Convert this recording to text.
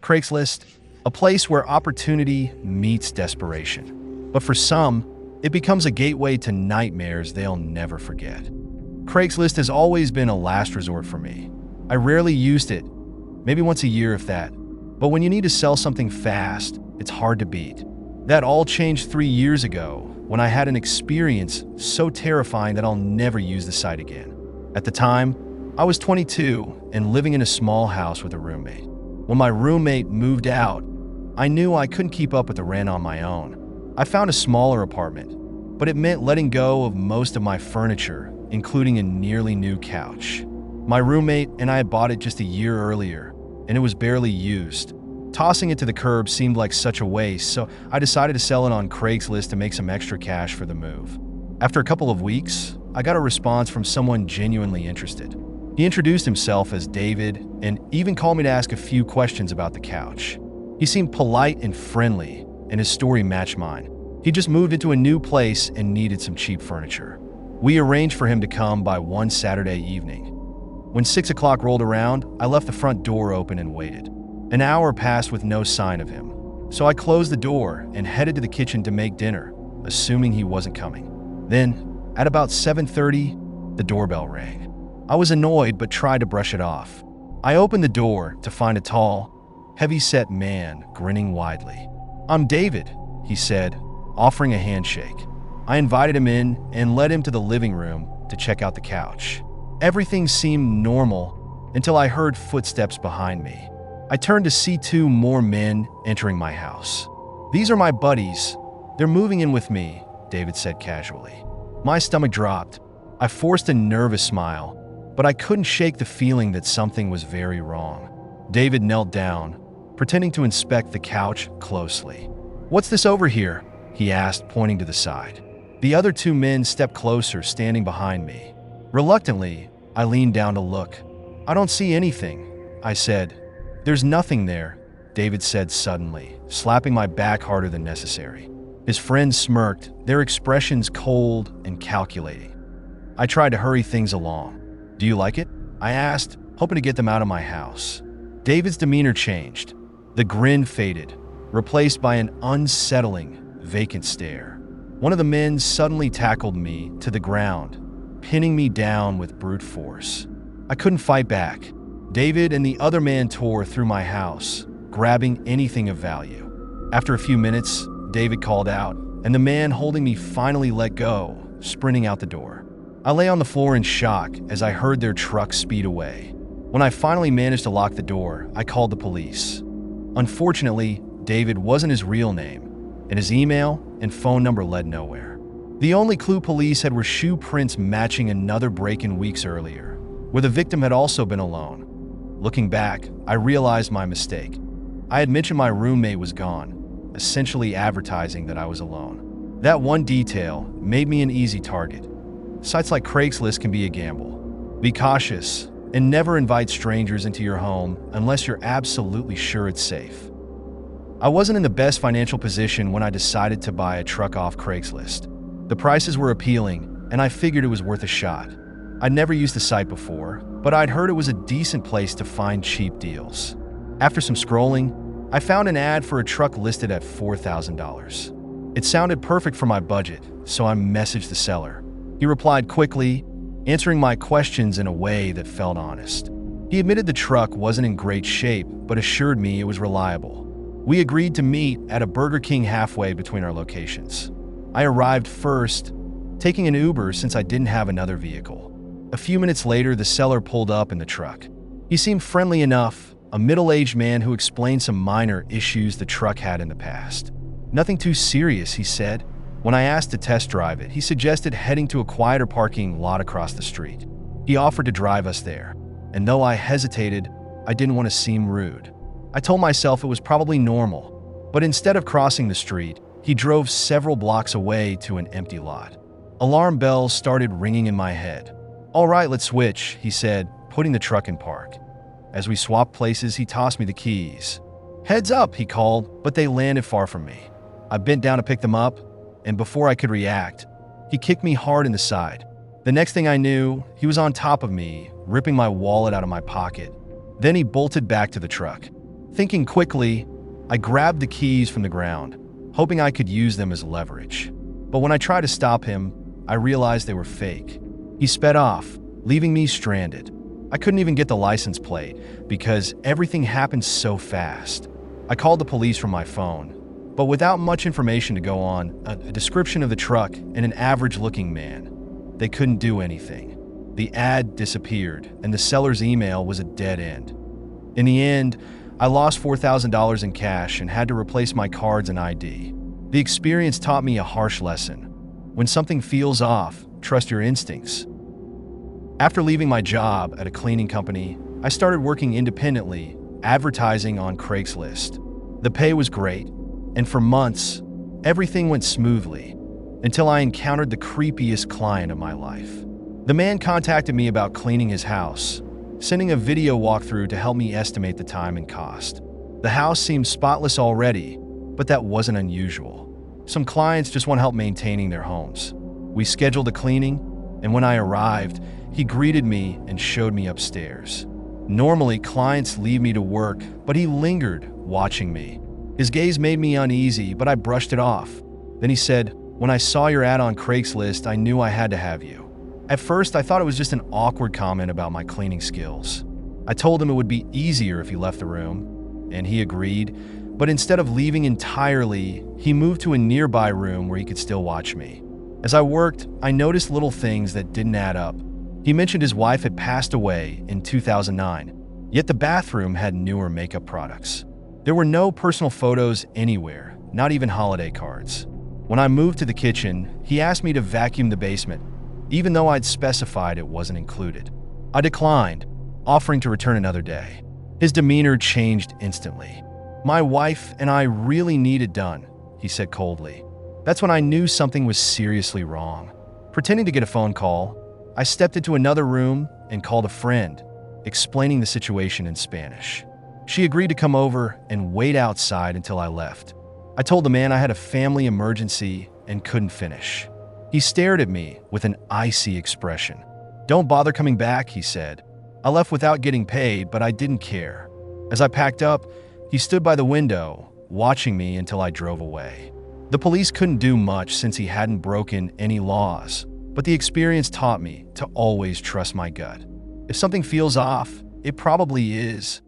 Craigslist, a place where opportunity meets desperation. But for some, it becomes a gateway to nightmares they'll never forget. Craigslist has always been a last resort for me. I rarely used it, maybe once a year if that. But when you need to sell something fast, it's hard to beat. That all changed 3 years ago when I had an experience so terrifying that I'll never use the site again. At the time, I was 22 and living in a small house with a roommate. When my roommate moved out, I knew I couldn't keep up with the rent on my own. I found a smaller apartment, but it meant letting go of most of my furniture, including a nearly new couch. My roommate and I had bought it just a year earlier, and it was barely used. Tossing it to the curb seemed like such a waste, so I decided to sell it on Craigslist to make some extra cash for the move. After a couple of weeks, I got a response from someone genuinely interested. He introduced himself as David and even called me to ask a few questions about the couch. He seemed polite and friendly, and his story matched mine. He just moved into a new place and needed some cheap furniture. We arranged for him to come by one Saturday evening. When 6 o'clock rolled around, I left the front door open and waited. An hour passed with no sign of him, so I closed the door and headed to the kitchen to make dinner, assuming he wasn't coming. Then, at about 7:30, the doorbell rang. I was annoyed but tried to brush it off. I opened the door to find a tall, heavy-set man grinning widely. "I'm David," he said, offering a handshake. I invited him in and led him to the living room to check out the couch. Everything seemed normal until I heard footsteps behind me. I turned to see 2 more men entering my house. "These are my buddies. They're moving in with me," David said casually. My stomach dropped. I forced a nervous smile, but I couldn't shake the feeling that something was very wrong. David knelt down, pretending to inspect the couch closely. "What's this over here?" he asked, pointing to the side. The other 2 men stepped closer, standing behind me. Reluctantly, I leaned down to look. "I don't see anything," I said. "There's nothing there," David said suddenly, slapping my back harder than necessary. His friends smirked, their expressions cold and calculating. I tried to hurry things along. "Do you like it?" I asked, hoping to get them out of my house. David's demeanor changed. The grin faded, replaced by an unsettling, vacant stare. One of the men suddenly tackled me to the ground, pinning me down with brute force. I couldn't fight back. David and the other man tore through my house, grabbing anything of value. After a few minutes, David called out, and the man holding me finally let go, sprinting out the door. I lay on the floor in shock as I heard their truck speed away. When I finally managed to lock the door, I called the police. Unfortunately, David wasn't his real name, and his email and phone number led nowhere. The only clue police had were shoe prints matching another break-in weeks earlier, where the victim had also been alone. Looking back, I realized my mistake. I had mentioned my roommate was gone, essentially advertising that I was alone. That one detail made me an easy target. Sites like Craigslist can be a gamble. Be cautious and never invite strangers into your home unless you're absolutely sure it's safe. I wasn't in the best financial position when I decided to buy a truck off Craigslist. The prices were appealing, and I figured it was worth a shot. I'd never used the site before, but I'd heard it was a decent place to find cheap deals. After some scrolling, I found an ad for a truck listed at $4,000. It sounded perfect for my budget, so I messaged the seller. He replied quickly, answering my questions in a way that felt honest. He admitted the truck wasn't in great shape, but assured me it was reliable. We agreed to meet at a Burger King halfway between our locations. I arrived first, taking an Uber since I didn't have another vehicle. A few minutes later, the seller pulled up in the truck. He seemed friendly enough, a middle-aged man who explained some minor issues the truck had in the past. "Nothing too serious," he said. When I asked to test drive it, he suggested heading to a quieter parking lot across the street. He offered to drive us there, and though I hesitated, I didn't want to seem rude. I told myself it was probably normal, but instead of crossing the street, he drove several blocks away to an empty lot. Alarm bells started ringing in my head. "All right, let's switch," he said, putting the truck in park. As we swapped places, he tossed me the keys. "Heads up," he called, but they landed far from me. I bent down to pick them up, and before I could react, he kicked me hard in the side. The next thing I knew, he was on top of me, ripping my wallet out of my pocket. Then he bolted back to the truck. Thinking quickly, I grabbed the keys from the ground, hoping I could use them as leverage. But when I tried to stop him, I realized they were fake. He sped off, leaving me stranded. I couldn't even get the license plate because everything happened so fast. I called the police from my phone, but without much information to go on, a description of the truck and an average-looking man. They couldn't do anything. The ad disappeared, and the seller's email was a dead end. In the end, I lost $4,000 in cash and had to replace my cards and ID. The experience taught me a harsh lesson. When something feels off, trust your instincts. After leaving my job at a cleaning company, I started working independently, advertising on Craigslist. The pay was great, and for months, everything went smoothly until I encountered the creepiest client of my life. The man contacted me about cleaning his house, sending a video walkthrough to help me estimate the time and cost. The house seemed spotless already, but that wasn't unusual. Some clients just want help maintaining their homes. We scheduled a cleaning, and when I arrived, he greeted me and showed me upstairs. Normally, clients leave me to work, but he lingered, watching me. His gaze made me uneasy, but I brushed it off. Then he said, "When I saw your ad on Craigslist, I knew I had to have you." At first, I thought it was just an awkward comment about my cleaning skills. I told him it would be easier if he left the room, and he agreed, but instead of leaving entirely, he moved to a nearby room where he could still watch me. As I worked, I noticed little things that didn't add up. He mentioned his wife had passed away in 2009, yet the bathroom had newer makeup products. There were no personal photos anywhere, not even holiday cards. When I moved to the kitchen, he asked me to vacuum the basement, even though I'd specified it wasn't included. I declined, offering to return another day. His demeanor changed instantly. "My wife and I really need it done," he said coldly. That's when I knew something was seriously wrong. Pretending to get a phone call, I stepped into another room and called a friend, explaining the situation in Spanish. She agreed to come over and wait outside until I left. I told the man I had a family emergency and couldn't finish. He stared at me with an icy expression. "Don't bother coming back," he said. I left without getting paid, but I didn't care. As I packed up, he stood by the window, watching me until I drove away. The police couldn't do much since he hadn't broken any laws, but the experience taught me to always trust my gut. If something feels off, it probably is.